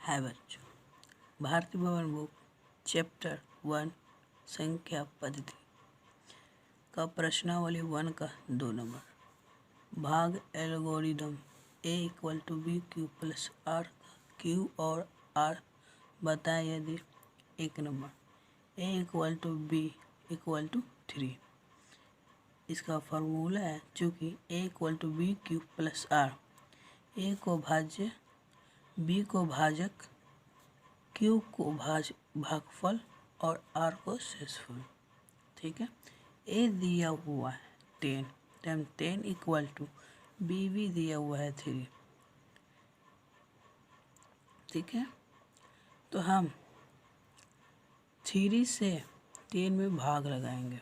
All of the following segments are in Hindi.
है बच्चों। भारतीय भवन बुक चैप्टर 1 संख्या पद्धति का प्रश्नावली 1 का 2 नंबर भाग algorithm A = B Q + R Q और R बताएं यदि 1 नंबर A = B = 3। इसका फार्मूला है चूँकि A = B Q + R, A को भाज्य, B को भाजक, Q को भागफल और R को शेषफल। ठीक है। A दिया हुआ है 10, तब 10 = B भी दिया हुआ है 3। ठीक है। तो हम 3 से 10 में भाग लगाएंगे,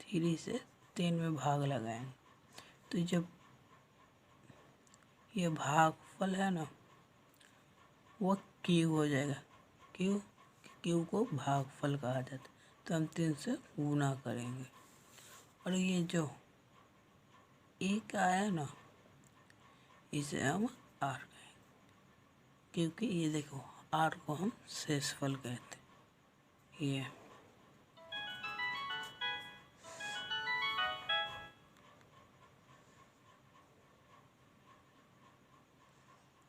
3 से 10 में भाग लगाएंगे तो जब ये भागफल है ना वो Q हो जाएगा। Q को भागफल कहा जाता है, तो हम 3 से गुना करेंगे और ये जो एक आया ना इसे हम R कहेंगे, क्योंकि ये देखो R को हम शेषफल कहते हैं। ये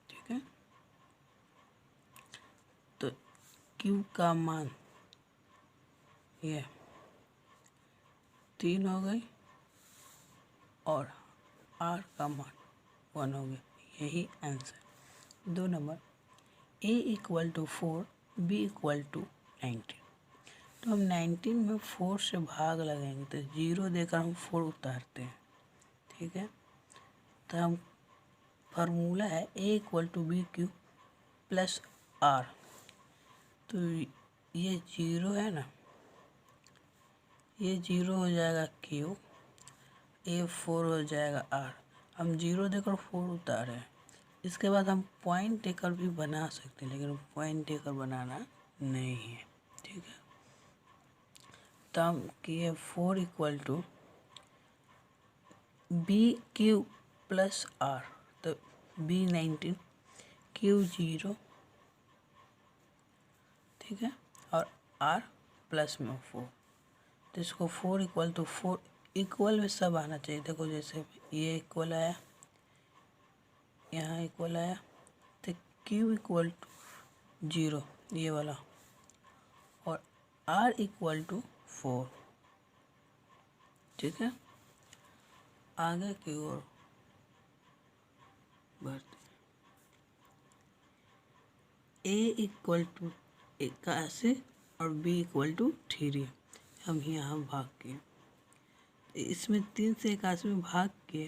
ठीक है। तो Q का मान ये 3 हो गई और R का मान 1 हो गया। यही आंसर। 2 number A = 4 B = 19। तो हम 19 में 4 से भाग लगाएंगे तो 0 देकर हम 4 उतारते हैं। ठीक है। तो हम फार्मूला है A = B Q + R। तो ये 0 है ना, ये 0 हो जाएगा Q, ये 4 हो जाएगा R। हम 0 देकर 4 उतारे हैं। इसके बाद हम पॉइंट देकर भी बना सकते हैं, लेकिन पॉइंट देकर बनाना नहीं है। ठीक है। तो हम किए 4 = BQ + R, तो B 19 Q 0, ठीक है, और R प्लस में 4। तो इसको 4 = 4 इक्वल में सब आना चाहिए। देखो जैसे ये इक्वल आया, यहाँ इक्वल आया, तो Q = 0 ये वाला और R = 4। ठीक है। आगे की ओर बढ़ते A = 81 और B = 3। हम यहाँ भाग किए, इसमें 3 से 81 में भाग किए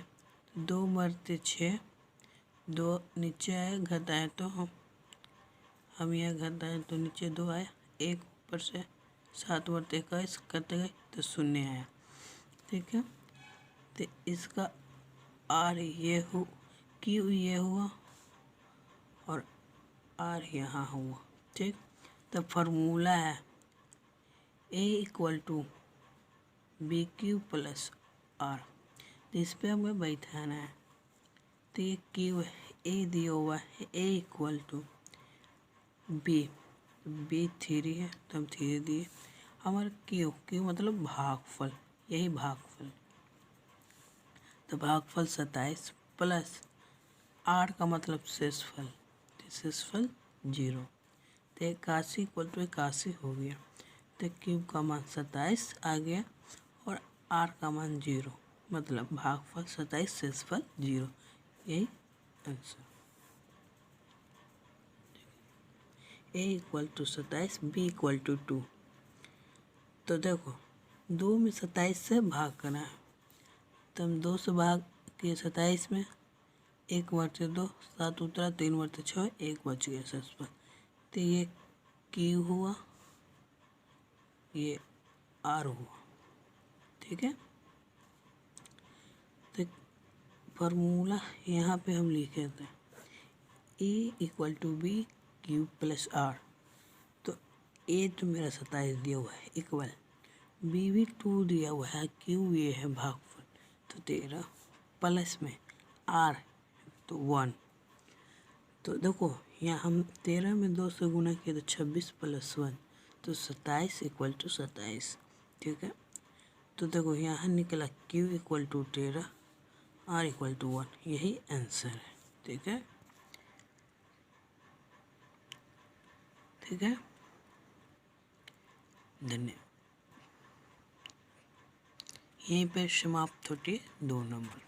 तो 2 मरते 6, 2 नीचे आए घटाए तो हम यहाँ घटाए तो नीचे 2 आया, 1 ऊपर से 7 मरते 21 कट गए तो 0 आया। ठीक है। तो इसका R ये हो, Q ये हुआ और R यहाँ हुआ। ठीक। तो फार्मूला है A = BQ + R। तो इस पर हमें बैठाना है। तो ये Q A दिया हुआ है, A = B 3 है तो हम 3 दिए। हमारा Q मतलब भागफल, यही भागफल। तो भागफल 27 प्लस R का मतलब शेषफल, तो शेषफल 0। तो 81 = 81 हो गया। तो Q का मान 27 आ गया और R का मान 0, मतलब भागफल 27 शेषफल 0। यही आंसर। A = 27 B = 2। तो देखो 2 में 27 से भाग करना है, तो हम 2 से भाग किए 27 में, 1 मरते 2, 7 उतरा, 3 मरते 6, 1 बच गया शेषफल। तो ये Q हुआ, ये R हुआ। ठीक है। तो फार्मूला यहाँ पे हम लिखे थे A = B Q + R। तो A तो मेरा 27 दिया हुआ है इक्वल, B भी 2 दिया हुआ है, Q ये है भागफल तो 13 प्लस में R तो 1। तो देखो यहाँ हम 13 में 2 से गुना किए तो 26 प्लस 1 तो 27 इक्वल टू 27। ठीक है, तो देखो यहाँ निकला Q equal to 13, R equal to 1, यही आंसर है। ठीक है, ठीक है, धन्यवाद। यहीं पे समाप्त होती है 2 नंबर।